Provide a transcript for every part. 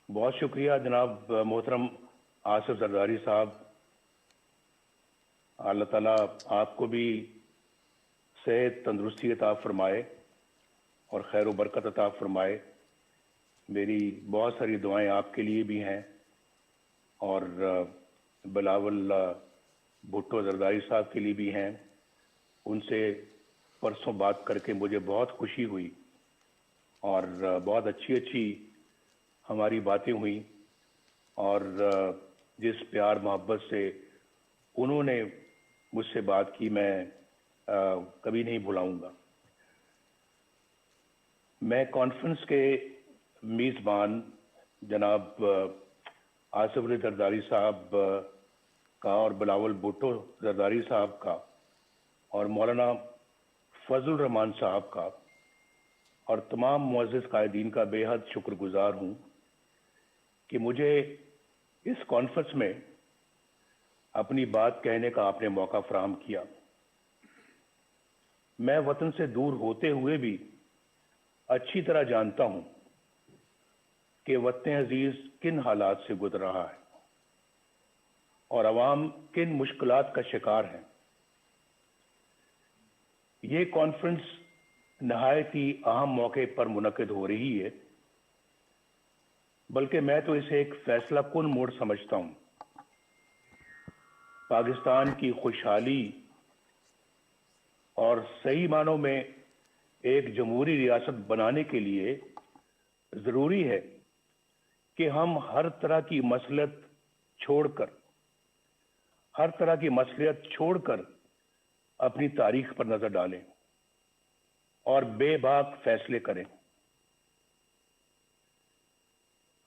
बहुत शुक्रिया जनाब मोहतरम आसिफ जरदारी साहब। अल्लाह ताला आपको भी सेहत तंदुरुस्ती अता फरमाए और खैर व बरकत अता फरमाए। मेरी बहुत सारी दुआएं आपके लिए भी हैं और बिलावल भुट्टो जरदारी साहब के लिए भी हैं। उनसे परसों बात करके मुझे बहुत खुशी हुई और बहुत अच्छी हमारी बातें हुई और जिस प्यार मोहब्बत से उन्होंने मुझसे बात की मैं कभी नहीं भुलाऊंगा। मैं कॉन्फ्रेंस के मेज़बान जनाब आसिफ अली जरदारी साहब का और बिलावल भुट्टो जरदारी साहब का और मौलाना फजल रहमान साहब का और तमाम मुअज़्ज़िज़ कायदीन का बेहद शुक्रगुजार हूँ कि मुझे इस कॉन्फ्रेंस में अपनी बात कहने का आपने मौका फराहम किया। मैं वतन से दूर होते हुए भी अच्छी तरह जानता हूँ कि वतन अजीज किन हालात से गुजर रहा है और अवाम किन मुश्किलात का शिकार है। ये कॉन्फ्रेंस नहायत ही अहम मौके पर मुनक़िद हो रही है, बल्कि मैं तो इसे एक फैसला कुन मोड़ समझता हूँ। पाकिस्तान की खुशहाली और सही मानों में एक जमहूरी रियासत बनाने के लिए ज़रूरी है कि हम हर तरह की मसलियत छोड़कर अपनी तारीख पर नजर डालें और बेबाक फैसले करें।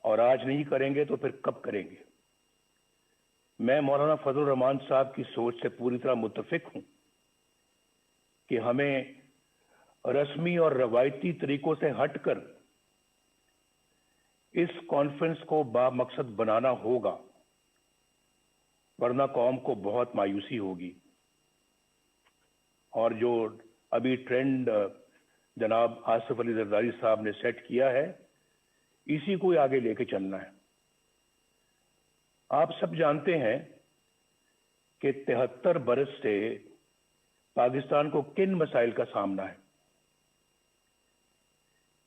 और आज नहीं करेंगे तो फिर कब करेंगे? मैं मौलाना फजल रहमान साहब की सोच से पूरी तरह मुत्तफिक हूं कि हमें रस्मी और रवायती तरीकों से हटकर इस कॉन्फ्रेंस को बामकसद बनाना होगा, वरना कौम को बहुत मायूसी होगी। और जो अभी ट्रेंड जनाब आसिफ अली जरदारी साहब ने सेट किया है, इसी को आगे लेके चलना है। आप सब जानते हैं कि 73 बरस से पाकिस्तान को किन मसाइल का सामना है।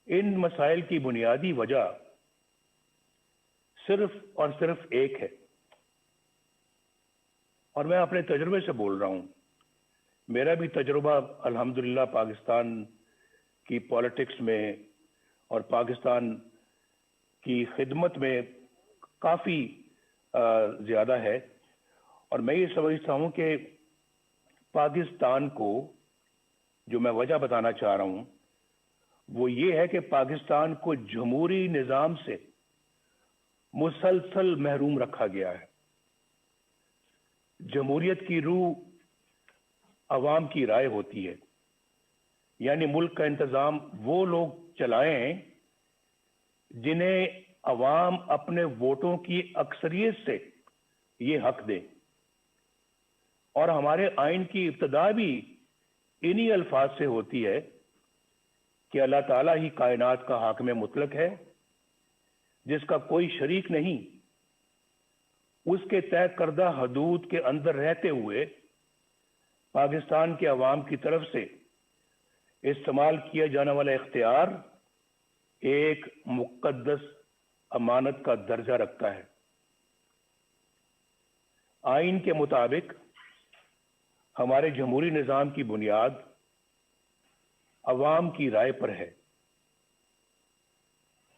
इन मसाइल की बुनियादी वजह सिर्फ और सिर्फ एक है, और मैं अपने तजुर्बे से बोल रहा हूं। मेरा भी तजुर्बा अल्हम्दुलिल्लाह पाकिस्तान की पॉलिटिक्स में और पाकिस्तान की खिदमत में काफ़ी ज़्यादा है, और मैं ये समझता हूँ कि पाकिस्तान को जो मैं वजह बताना चाह रहा हूँ वो ये है कि पाकिस्तान को जमहूरी निज़ाम से मुसलसल महरूम रखा गया है। जमहूरियत की रूह अवाम की राय होती है, यानी मुल्क का इंतज़ाम वो लोग चलाएं जिन्हें अवाम अपने वोटों की अक्सरियत से ये हक दे। और हमारे आइन की इब्तिदा भी इन्हीं अल्फाज से होती है कि अल्लाह ताला ही कायनात का हाकिम मुतलक है, जिसका कोई शरीक नहीं। उसके तय करदा हदूद के अंदर रहते हुए पाकिस्तान के अवाम की तरफ से इस्तेमाल किया जाने वाला इख्तियार एक मुक़द्दस अमानत का दर्जा रखता है। आइन के मुताबिक हमारे जमहूरी निज़ाम की बुनियाद अवाम की राय पर है।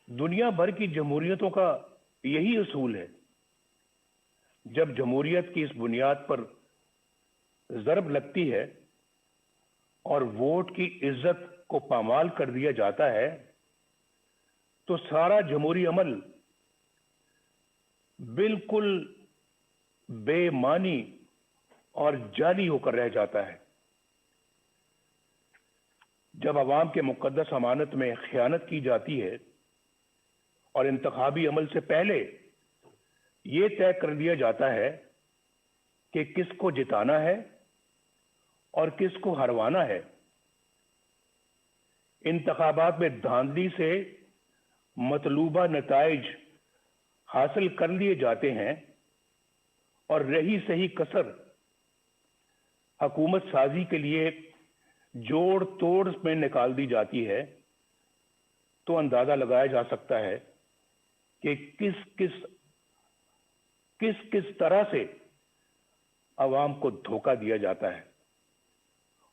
दुनिया भर की जमहूरियतों का यही उसूल है। जब जमहूरियत की इस बुनियाद पर ज़रब लगती है और वोट की इज्जत को पामाल कर दिया जाता है, तो सारा जमहूरी अमल बिल्कुल बेमानी और जाली होकर रह जाता है। जब अवाम के मुक़द्दस अमानत में खयानत की जाती है और इंतखाबी अमल से पहले ये तय कर दिया जाता है कि किसको जिताना है और किसको हरवाना है, इंतखाबात में धांधली से मतलूबा नताइज حاصل کر لیے جاتے ہیں اور رہی صحیح کسر حکومت سازی کے لیے جوڑ توڑ میں نکال دی جاتی ہے تو اندازہ لگایا جا سکتا ہے کہ کس طرح سے عوام کو دھوکہ دیا جاتا ہے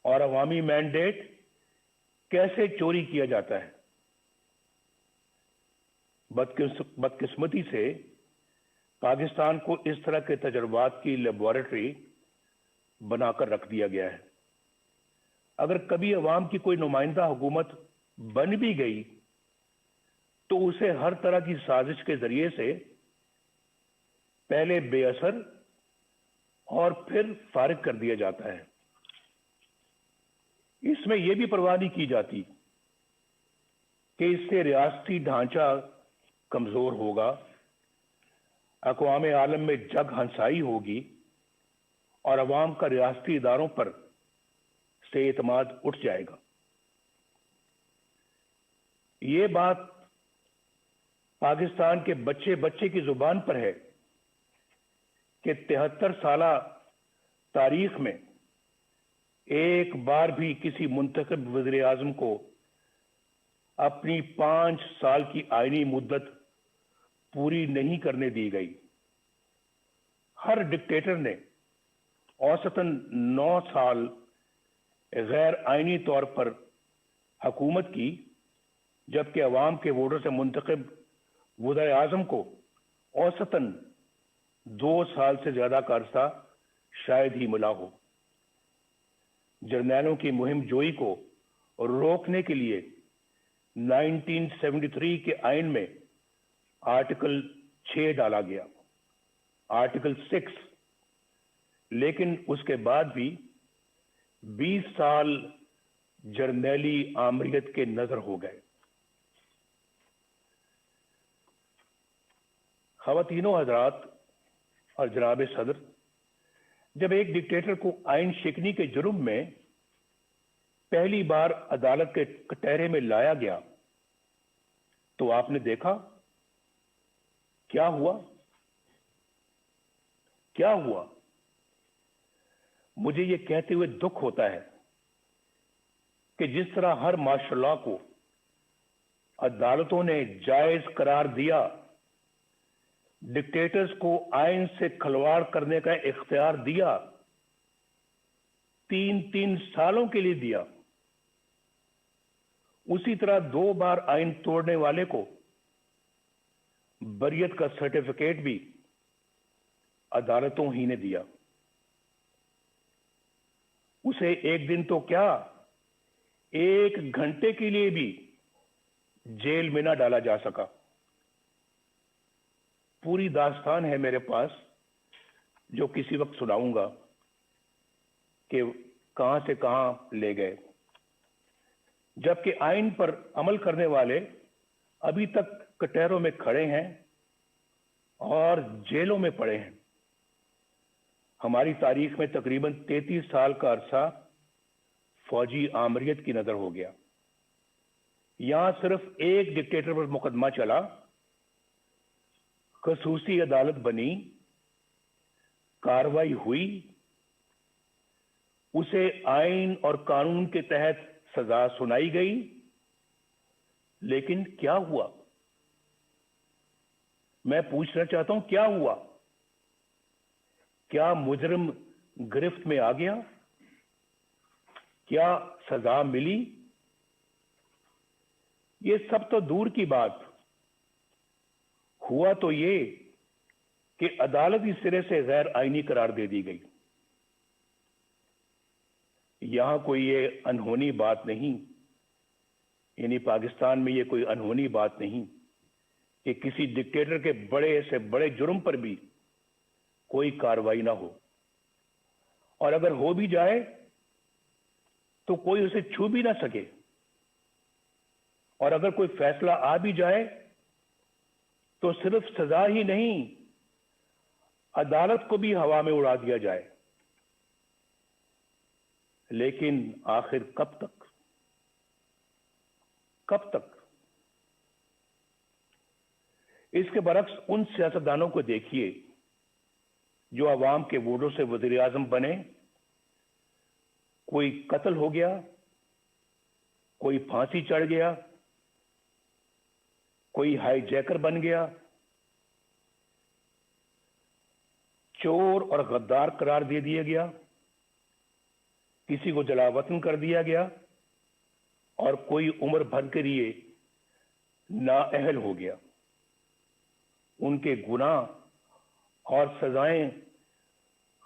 اور عوامی مینڈیٹ کیسے چوری کیا جاتا ہے۔ بدقسمتی سے پاکستان کو اس طرح کے تجربات کی لیبارٹری بنا کر رکھ دیا گیا ہے۔ اگر کبھی عوام کی کوئی نمائندہ حکومت بن بھی گئی تو اسے ہر طرح کی سازش کے ذریعے سے پہلے بے اثر اور پھر فارغ کر دیا جاتا ہے۔ اس میں یہ بھی پرواہ نہیں کی جاتی کہ اس سے ریاستی ڈھانچہ کمزور ہوگا، اقوام عالم میں جگ ہنسائی ہوگی اور عوام کا ریاستی اداروں پر سے اعتماد اٹھ جائے گا۔ یہ بات پاکستان کے بچے بچے کی زبان پر ہے کہ 73 سالہ تاریخ میں ایک بار بھی کسی منتخب وزیر اعظم کو اپنی 5 سال کی آئینی مدت پوری نہیں کرنے دی گئی۔ ہر ڈکٹیٹر نے اوسطاً 9 سال غیر آئینی طور پر حکومت کی، جبکہ عوام کے ووٹر سے منتخب وزیر اعظم کو اوسطاً 2 سال سے زیادہ کا عرصہ شاید ہی ملا ہو۔ جرنیلوں کی مہم جوئی کو روکنے کے لیے 1973 کے آئین میں آرٹیکل 6 ڈالا گیا، آرٹیکل 6، لیکن اس کے بعد بھی 20 سال جرنیلی آمریت کے نظر ہو گئے۔ خواتینوں حضرات اور جناب صدر، جب ایک ڈکٹیٹر کو آئین شکنی کے جرم میں پہلی بار عدالت کے کٹہرے میں لایا گیا تو آپ نے دیکھا کیا ہوا؟ کیا ہوا؟ مجھے یہ کہتے ہوئے دکھ ہوتا ہے کہ جس طرح ہر مارشل لاء کو عدالتوں نے جائز قرار دیا، ڈکٹیٹرز کو آئین سے کھلواڑ کرنے کا اختیار دیا، 3 سالوں کے لیے دیا، اسی طرح 2 بار آئین توڑنے والے کو بریت کا سرٹیفکیٹ بھی عدالتوں ہی نے دیا۔ اسے ایک دن تو کیا، 1 گھنٹے کے لیے بھی جیل میں نہ ڈالا جا سکا۔ پوری داستان ہے میرے پاس جو کسی وقت سناؤں گا کہ کہاں سے کہاں لے گئے، جبکہ آئین پر عمل کرنے والے ابھی تک کٹہروں میں کھڑے ہیں اور جیلوں میں پڑے ہیں۔ ہماری تاریخ میں تقریباً 33 سال کا عرصہ فوجی آمریت کی نظر ہو گیا۔ یہاں صرف ایک ڈکٹیٹر پر مقدمہ چلا، خصوصی عدالت بنی، کارروائی ہوئی، اسے آئین اور قانون کے تحت سزا سنائی گئی، لیکن کیا ہوا؟ میں پوچھنا چاہتا ہوں کیا ہوا؟ کیا مجرم گرفت میں آ گیا؟ کیا سزا ملی؟ یہ سب تو دور کی بات، ہوا تو یہ کہ عدالت اس سرے سے غیر آئینی قرار دے دی گئی۔ یہاں کوئی یہ انہونی بات نہیں، یعنی پاکستان میں یہ کوئی انہونی بات نہیں کہ کسی ڈکٹیٹر کے بڑے سے بڑے جرم پر بھی کوئی کارروائی نہ ہو، اور اگر ہو بھی جائے تو کوئی اسے چھو بھی نہ سکے، اور اگر کوئی فیصلہ آ بھی جائے تو صرف سزا ہی نہیں، عدالت کو بھی ہوا میں اڑا دیا جائے۔ لیکن آخر کب تک؟ کب تک؟ इसके बरक्स उन सियासतदानों को देखिए जो अवाम के वोटों से वजीर आजम बने, कोई कत्ल हो गया, कोई फांसी चढ़ गया, कोई हाईजैकर बन गया, चोर और गद्दार करार दे दिया गया, किसी को जलावतन कर दिया गया और कोई उम्र भर के लिए नाअहल हो गया। उनके गुनाह और सजाएं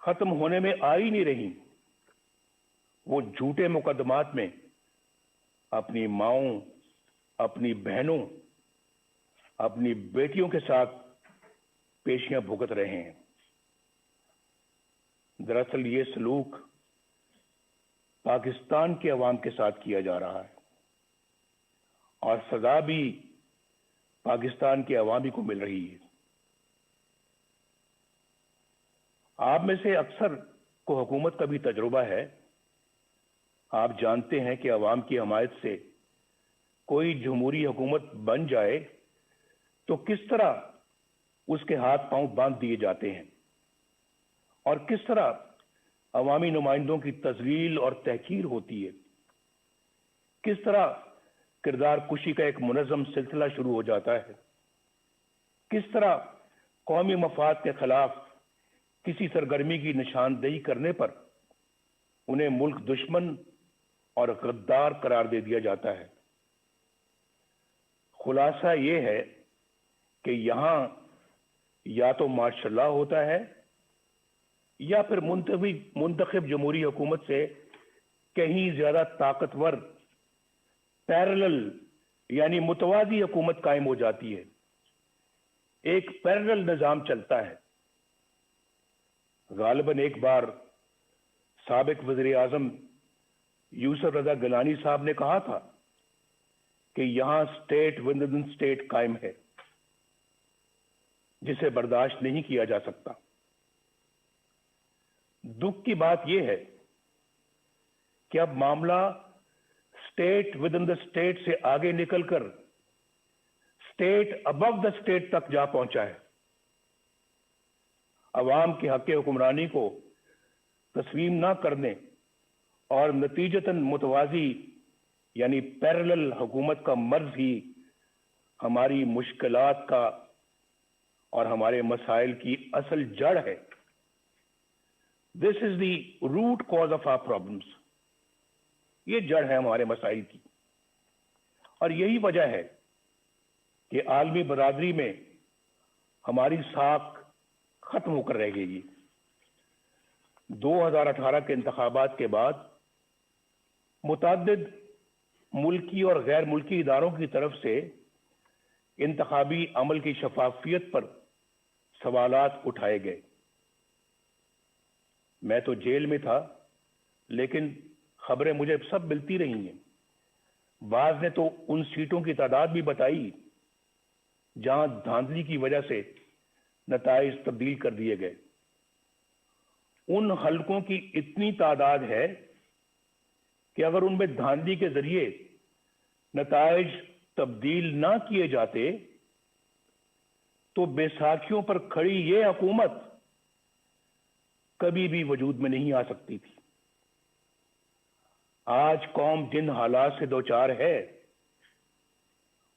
खत्म होने में आ ही नहीं रही। वो झूठे मुकदमात में अपनी माओं, अपनी बहनों, अपनी बेटियों के साथ पेशियां भुगत रहे हैं। दरअसल ये सलूक पाकिस्तान के अवाम के साथ किया जा रहा है और सजा भी पाकिस्तान के अवामी को मिल रही है। आप में से अक्सर को हुकूमत का भी तजुर्बा है। आप जानते हैं कि अवाम की हमायत से कोई जमहूरी हुकूमत बन जाए तो किस तरह उसके हाथ पांव बांध दिए जाते हैं और किस तरह अवामी नुमाइंदों की तजलील और तहकीर होती है, किस तरह किरदार कुशी का एक मुनज़्ज़म सिलसिला शुरू हो जाता है, किस तरह कौमी मफाद के खिलाफ किसी सरगर्मी की निशानदेही करने पर उन्हें मुल्क दुश्मन और गद्दार करार दे दिया जाता है। खुलासा ये है कि यहां या तो मार्शल लॉ होता है या फिर मुंतखब जमहूरी हुकूमत से कहीं ज्यादा ताकतवर पैरेलल यानी मुतवाजी हुकूमत कायम हो जाती है। एक पैरेलल निजाम चलता है। गालिबन एक बार साबिक वज़ीर आज़म यूसुफ रज़ा गिलानी साहब ने कहा था कि यहां स्टेट विद इन स्टेट कायम है जिसे बर्दाश्त नहीं किया जा सकता। दुख की बात यह है कि अब मामला state with in the state से आगे निकलकर स्टेट अबव द स्टेट तक जा पहुंचा है। अवाम के हक हुक्मरानी को तस्लीम ना करने और नतीजतन मुतवाजी यानी पैरेलल हुकूमत का मर्ज ही हमारी मुश्किलात का और हमारे मसाइल की असल जड़ है। This is the root cause of our problems. ये जड़ है हमारे मसाइल की और यही वजह है कि आलमी बरादरी में हमारी साख खत्म होकर रह गई। 2018 के इंतखाबात के बाद मुतअद्दिद मुल्की और गैर मुल्की इदारों की तरफ से इंतखाबी अमल की शफाफियत पर सवालात उठाए गए। मैं तो जेल में था, लेकिन खबरें मुझे सब मिलती रही हैं। बाज ने तो उन सीटों की तादाद भी बताई जहां धांधली की वजह से नताइज तब्दील कर दिए गए। उन हलकों की इतनी तादाद है कि अगर उनमें धांधली के जरिए नताइज तब्दील ना किए जाते तो बैसाखियों पर खड़ी ये हुकूमत कभी भी वजूद में नहीं आ सकती थी। आज कौम जिन हालात से दो चार है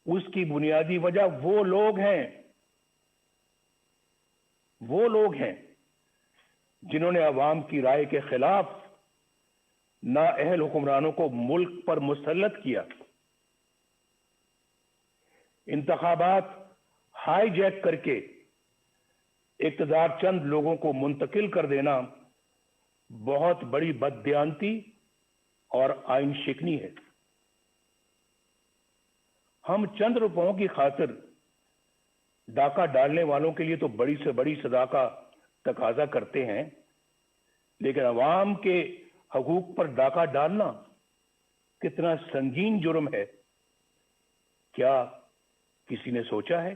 उसकी बुनियादी वजह वो लोग हैं जिन्होंने अवाम की राय के खिलाफ नाअहल हुक्मरानों को मुल्क पर मुसल्लत किया। इंतखाबात हाईजैक करके इक़्तिदार चंद लोगों को मुंतकिल कर देना बहुत बड़ी बददियानती और आइन शिकनी है। हम चंद रुपयों की खातिर डाका डालने वालों के लिए तो बड़ी से बड़ी सजा का तकाजा करते हैं, लेकिन अवाम के हकूक पर डाका डालना कितना संगीन जुर्म है, क्या किसी ने सोचा है?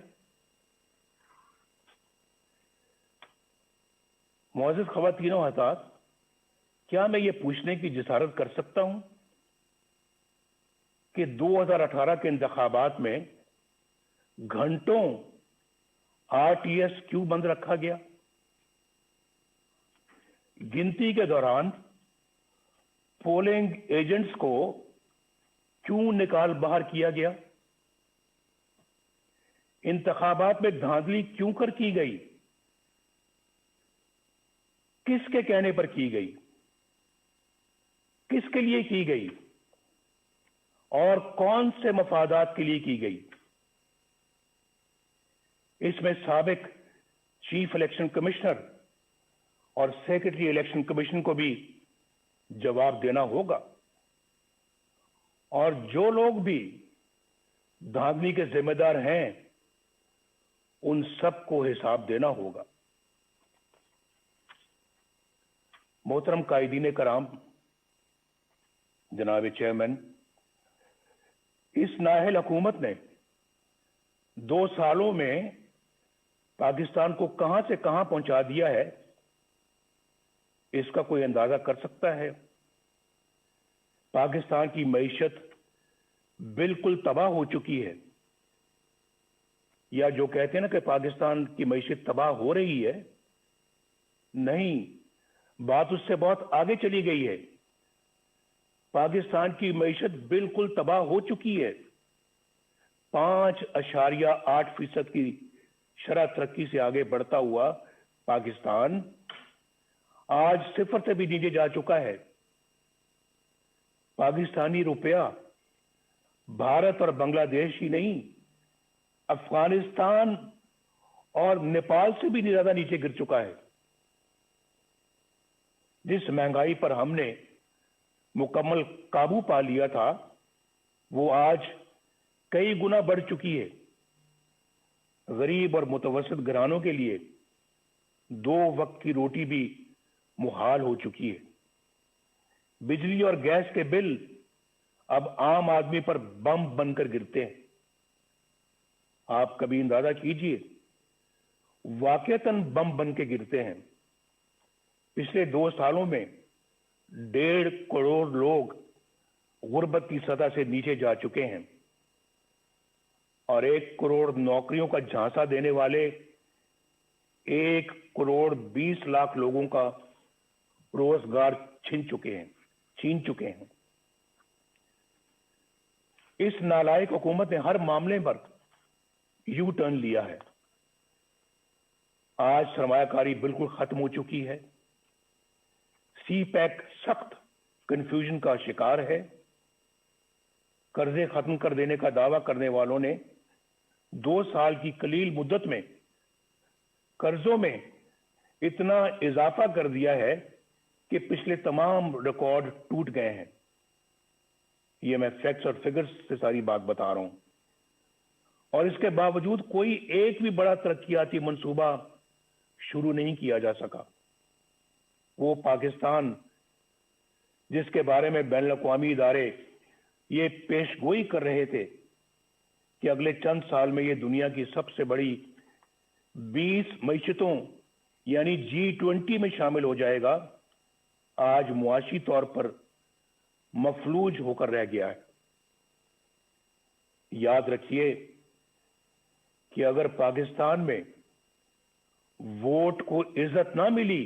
मुअज़्ज़िज़ ख़वातीन व हज़रात, क्या मैं ये पूछने की जिसारत कर सकता हूं कि 2018 के इंतखाबात में घंटों RTS क्यों बंद रखा गया? गिनती के दौरान पोलिंग एजेंट्स को क्यों निकाल बाहर किया गया? इंतखाबात में धांधली क्यों कर की गई? किसके कहने पर की गई? किसके लिए की गई? और कौन से मफादात के लिए की गई? इसमें साबिक चीफ इलेक्शन कमिश्नर और सेक्रेटरी इलेक्शन कमीशन को भी जवाब देना होगा, और जो लोग भी धांधली के जिम्मेदार हैं उन सबको हिसाब देना होगा। मोहतरम कायदीन कराम, जनाब चेयरमैन, इस नाअहल हुकूमत ने 2 सालों में पाकिस्तान को कहां से कहां पहुंचा दिया है, इसका कोई अंदाजा कर सकता है? पाकिस्तान की मईशत बिल्कुल तबाह हो चुकी है, या जो कहते हैं ना कि पाकिस्तान की मईशत तबाह हो रही है, नहीं, बात उससे बहुत आगे चली गई है। पाकिस्तान की मईशत बिल्कुल तबाह हो चुकी है। 5.8% की शरह तरक्की से आगे बढ़ता हुआ पाकिस्तान आज 0 से भी नीचे जा चुका है। पाकिस्तानी रुपया भारत और बांग्लादेश ही नहीं, अफगानिस्तान और नेपाल से भी ज्यादा नीचे गिर चुका है। जिस महंगाई पर हमने मुकम्मल काबू पा लिया था, वो आज कई गुना बढ़ चुकी है। गरीब और मुतवस्सित घरानों के लिए 2 वक्त की रोटी भी मुहाल हो चुकी है। बिजली और गैस के बिल अब आम आदमी पर बम बनकर गिरते हैं। आप कभी अंदाजा कीजिए, वाकईतन बम बन के गिरते हैं। पिछले 2 सालों में 1.5 करोड़ लोग गुर्बत की सतह से नीचे जा चुके हैं, और 1 करोड़ नौकरियों का झांसा देने वाले 1 करोड़ 20 लाख लोगों का रोजगार छीन चुके हैं। इस नालायक हुकूमत ने हर मामले पर यू टर्न लिया है। आज सरमायाकारी बिल्कुल खत्म हो चुकी है। CPEC सख्त कंफ्यूजन का शिकार है। कर्जे खत्म कर देने का दावा करने वालों ने 2 साल की कलील मुद्दत में कर्जों में इतना इजाफा कर दिया है कि पिछले तमाम रिकॉर्ड टूट गए हैं। ये मैं फैक्ट्स और फिगर्स से सारी बात बता रहा हूं। और इसके बावजूद कोई एक भी बड़ा तरक्कियाती मंसूबा शुरू नहीं किया जा सका। वो पाकिस्तान जिसके बारे में बैनुल-अक़वामी इदारे ये पेशगोई कर रहे थे कि अगले चंद साल में ये दुनिया की सबसे बड़ी 20 मईशतों यानी G20 में शामिल हो जाएगा, आज मुआशी तौर पर मफलूज होकर रह गया है। याद रखिए कि अगर पाकिस्तान में वोट को इज्जत ना मिली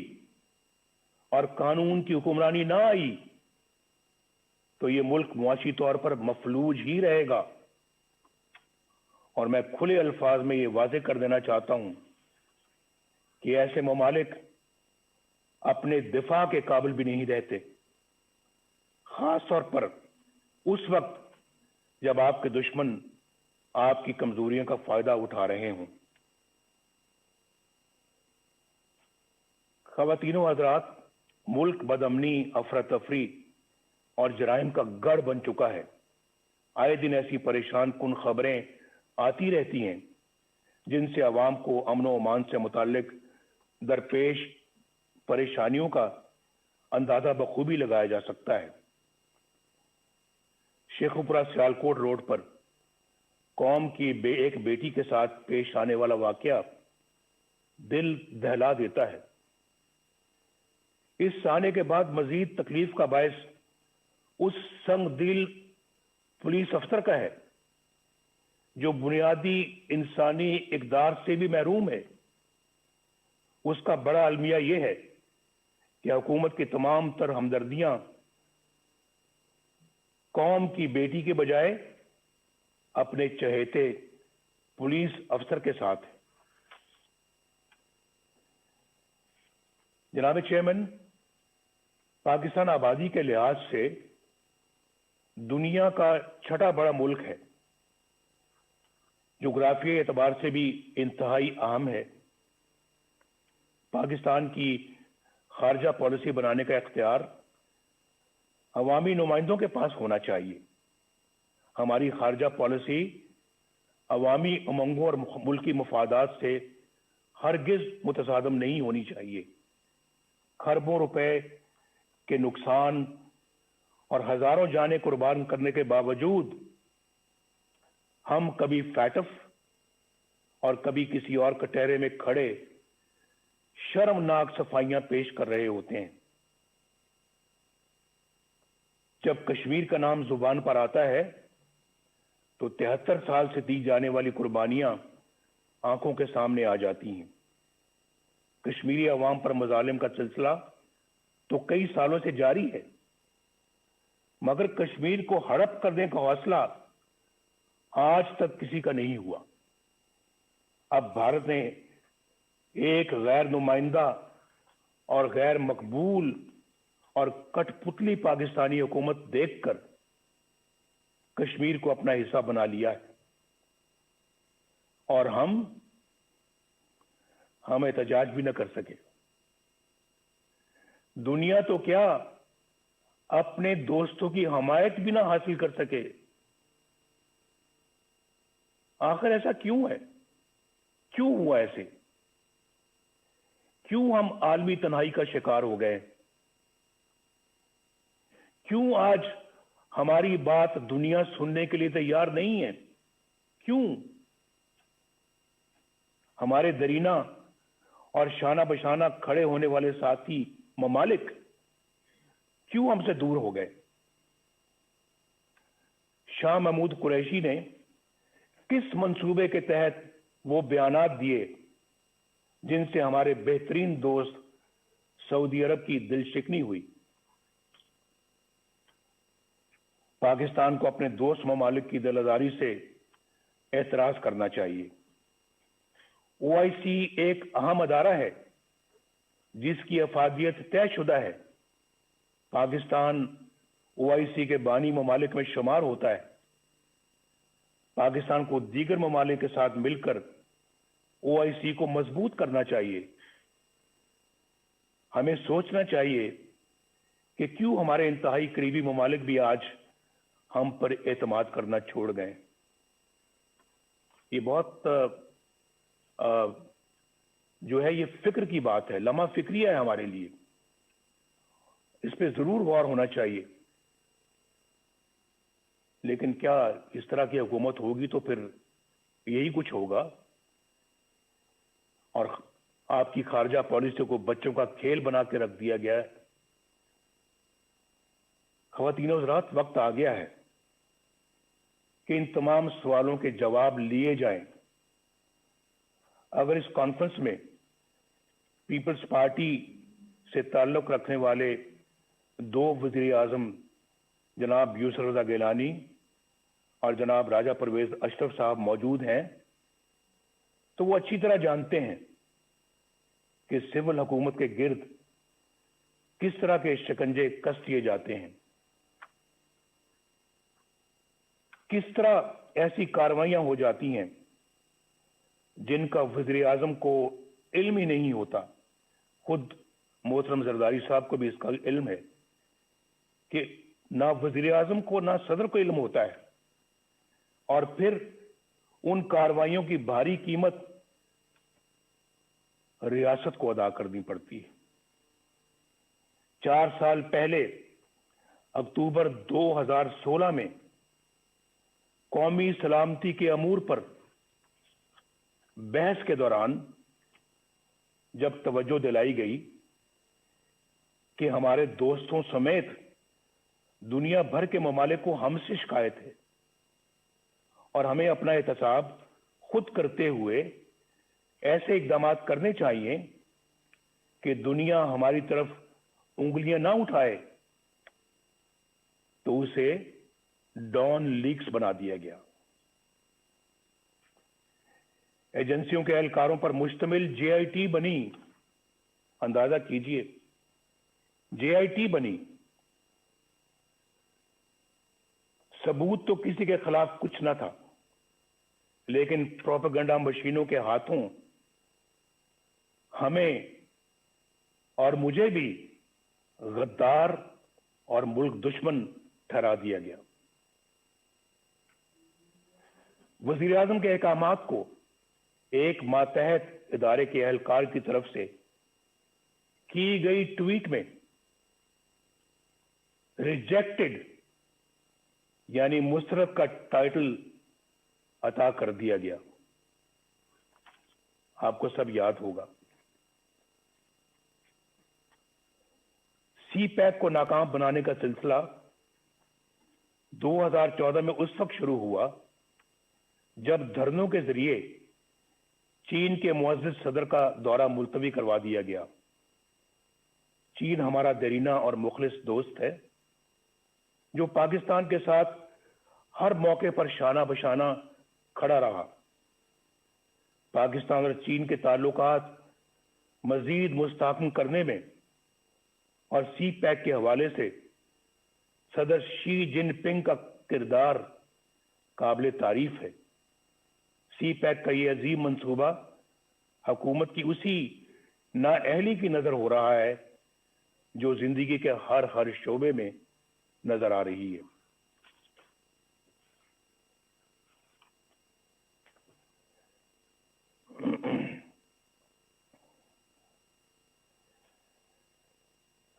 और कानून की हुक्मरानी ना आई, तो ये मुल्क मुआशी तौर पर मफलूज ही रहेगा। और मैं खुले अल्फाज में ये वाज़ेह कर देना चाहता हूं कि ऐसे ममालिक अपने दिफा के काबिल भी नहीं रहते, खास तौर पर उस वक्त जब आपके दुश्मन आपकी कमजोरियों का फायदा उठा रहे हों। ख़वातीनो हज़रात, मुल्क बदअमनी, अफरा तफरी और जराइम का गढ़ बन चुका है। आए दिन ऐसी परेशान कुन खबरें आती रहती हैं जिनसे अवाम को अमन व अमान से मुताल्लिक दरपेश परेशानियों का अंदाजा बखूबी लगाया जा सकता है। शेखुपुरा सियालकोट रोड पर कौम की एक बेटी के साथ पेश आने वाला वाकया दिल दहला देता है। इस आने के बाद मजीद तकलीफ का बायस उस संगदिल पुलिस अफसर का है جو بنیادی انسانی اقدار سے بھی محروم ہے، اس کا بڑا المیہ یہ ہے کہ حکومت کی تمام تر ہمدردیاں قوم کی بیٹی کے بجائے اپنے چہیتے پولیس افسر کے ساتھ ہے۔ جناب چیئرمین، پاکستان آبادی کے لحاظ سے دنیا کا چھٹا بڑا ملک ہے، جغرافیائی اعتبار سے بھی انتہائی اہم ہے۔ پاکستان کی خارجہ پالیسی بنانے کا اختیار عوامی نمائندوں کے پاس ہونا چاہیے۔ ہماری خارجہ پالیسی عوامی امنگوں اور ملکی مفادات سے ہرگز متصادم نہیں ہونی چاہیے۔ کھربوں روپے کے نقصان اور ہزاروں جانیں قربان کرنے کے باوجود ہم کبھی فیٹف اور کبھی کسی اور کٹہرے میں کھڑے شرمناک صفائیاں پیش کر رہے ہوتے ہیں۔ جب کشمیر کا نام زبان پر آتا ہے تو 73 سال سے دی جانے والی قربانیاں آنکھوں کے سامنے آ جاتی ہیں۔ کشمیری عوام پر مظالم کا سلسلہ تو کئی سالوں سے جاری ہے، مگر کشمیر کو ہڑپ کرنے کا حوصلہ آج تک کسی کا نہیں ہوا۔ اب بھارت نے ایک غیر نمائندہ اور غیر مقبول اور کٹ پتلی پاکستانی حکومت دیکھ کر کشمیر کو اپنا حصہ بنا لیا ہے، اور ہم احتجاج بھی نہ کر سکے۔ دنیا تو کیا اپنے دوستوں کی حمایت بھی نہ حاصل کر سکے۔ آخر ایسا کیوں ہے؟ کیوں ہوا ایسے؟ کیوں ہم عالمی تنہائی کا شکار ہو گئے؟ کیوں آج ہماری بات دنیا سننے کے لیے تیار نہیں ہے؟ کیوں؟ ہمارے درینہ اور شانہ بشانہ کھڑے ہونے والے ساتھی ممالک کیوں ہم سے دور ہو گئے؟ شاہ محمود قریشی نے کس منصوبے کے تحت وہ بیانات دیے جن سے ہمارے بہترین دوست سعودی عرب کی دل شکنی ہوئی؟ پاکستان کو اپنے دوست ممالک کی دل آزاری سے اعتراض کرنا چاہیے۔ OIC ایک اہم ادارہ ہے جس کی افادیت طے شدہ ہے۔ پاکستان OIC کے بانی ممالک میں شمار ہوتا ہے۔ پاکستان کو دیگر ممالک کے ساتھ مل کر OIC کو مضبوط کرنا چاہیے۔ ہمیں سوچنا چاہیے کہ کیوں ہمارے انتہائی قریبی ممالک بھی آج ہم پر اعتماد کرنا چھوڑ گئے۔ یہ بہت جو ہے یہ فکر کی بات ہے، لمحہ فکریہ ہے ہمارے لیے۔ اس پہ ضرور غور ہونا چاہیے۔ لیکن کیا اس طرح کی حکومت ہوگی تو پھر یہی کچھ ہوگا، اور آپ کی خارجہ پالیسی کو بچوں کا کھیل بنا کے رکھ دیا گیا ہے۔ خواتین و حضرات، وقت آ گیا ہے کہ ان تمام سوالوں کے جواب لیے جائیں۔ اگر اس کانفرنس میں پیپلز پارٹی سے تعلق رکھنے والے 2 وزیر اعظم جناب یوسف رضا گیلانی اور جناب راجہ پرویز اشرف صاحب موجود ہیں تو وہ اچھی طرح جانتے ہیں کہ سول حکومت کے گرد کس طرح کے شکنجے کس دیے جاتے ہیں، کس طرح ایسی کارروائیاں ہو جاتی ہیں جن کا وزیر اعظم کو علم ہی نہیں ہوتا۔ خود محترم زرداری صاحب کو بھی اس کا علم ہے کہ نہ وزیر اعظم کو نہ صدر کو علم ہوتا ہے، اور پھر ان کارروائیوں کی بھاری قیمت ریاست کو ادا کرنی پڑتی ہے۔ 4 سال پہلے اکتوبر 2016 میں قومی سلامتی کے امور پر بحث کے دوران جب توجہ دلائی گئی کہ ہمارے دوستوں سمیت دنیا بھر کے ممالک کو ہم سے شکایت ہے اور ہمیں اپنا احتساب خود کرتے ہوئے ایسے اقدامات کرنے چاہیے کہ دنیا ہماری طرف انگلیاں نہ اٹھائے تو اسے ڈان لیکس بنا دیا گیا. ایجنسیوں کے اہلکاروں پر مشتمل جے آئی ٹی بنی. اندازہ کیجئے, جے آئی ٹی بنی. ثبوت تو کسی کے خلاف کچھ نہ تھا, لیکن پروپیگنڈا مشینوں کے ہاتھوں ہمیں اور مجھے بھی غدار اور ملک دشمن ٹھہرا دیا گیا. وزیر اعظم کے احکامات کو ایک ماتحت ادارے کے اہلکار کی طرف سے کی گئی ٹویٹ میں ریجیکٹڈ یعنی مسترد کا ٹائٹل عطا کر دیا گیا. آپ کو سب یاد ہوگا. سی پیک کو ناکام بنانے کا سلسلہ 2014 میں اس وقت شروع ہوا جب دھرنوں کے ذریعے چین کے معزز صدر کا دورہ ملتوی کروا دیا گیا. چین ہمارا دیرینہ اور مخلص دوست ہے جو پاکستان کے ساتھ ہر موقع پر شانہ بشانہ کھڑا رہا. پاکستان اور چین کے تعلقات مزید مستحکم کرنے میں اور سی پیک کے حوالے سے صدر شی جن پنگ کا کردار قابل تعریف ہے. سی پیک کا یہ عظیم منصوبہ حکومت کی اسی نااہلی کی نظر ہو رہا ہے جو زندگی کے ہر شعبے میں نظر آ رہی ہے.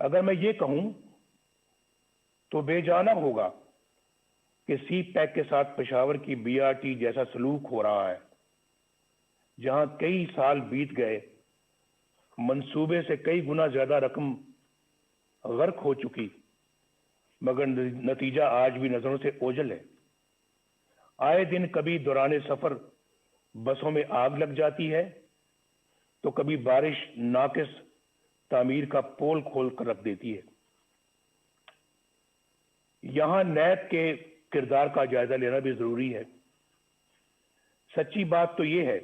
اگر میں یہ کہوں تو بے جانا ہوگا کہ سی پیک کے ساتھ پشاور کی بی آر ٹی جیسا سلوک ہو رہا ہے جہاں کئی سال بیت گئے, منصوبے سے کئی گنا زیادہ رقم غرق ہو چکی, مگر نتیجہ آج بھی نظروں سے اوجھل ہے. آئے دن کبھی دوران سفر بسوں میں آگ لگ جاتی ہے تو کبھی بارش ناقص تعمیر کا پول کھول کر رکھ دیتی ہے. یہاں نیب کے کردار کا جائزہ لینا بھی ضروری ہے. سچی بات تو یہ ہے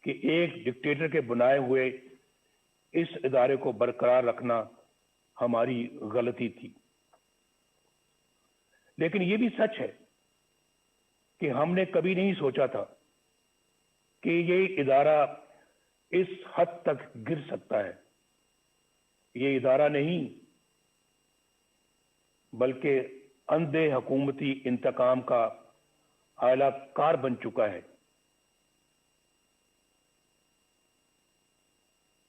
کہ ایک ڈکٹیٹر کے بنائے ہوئے اس ادارے کو برقرار رکھنا ہماری غلطی تھی, لیکن یہ بھی سچ ہے کہ ہم نے کبھی نہیں سوچا تھا کہ یہ ادارہ اس حد تک گر سکتا ہے. یہ ادارہ نہیں بلکہ اندھے حکومتی انتقام کا اعلی کار بن چکا ہے.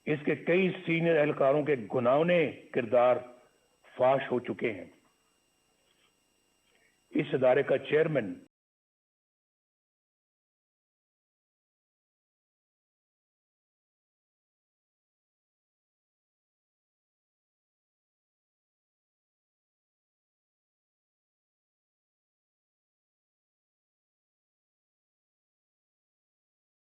اس کے کئی سینئر اہلکاروں کے گھناؤنے کردار فاش ہو چکے ہیں. اس ادارے کا چیئرمین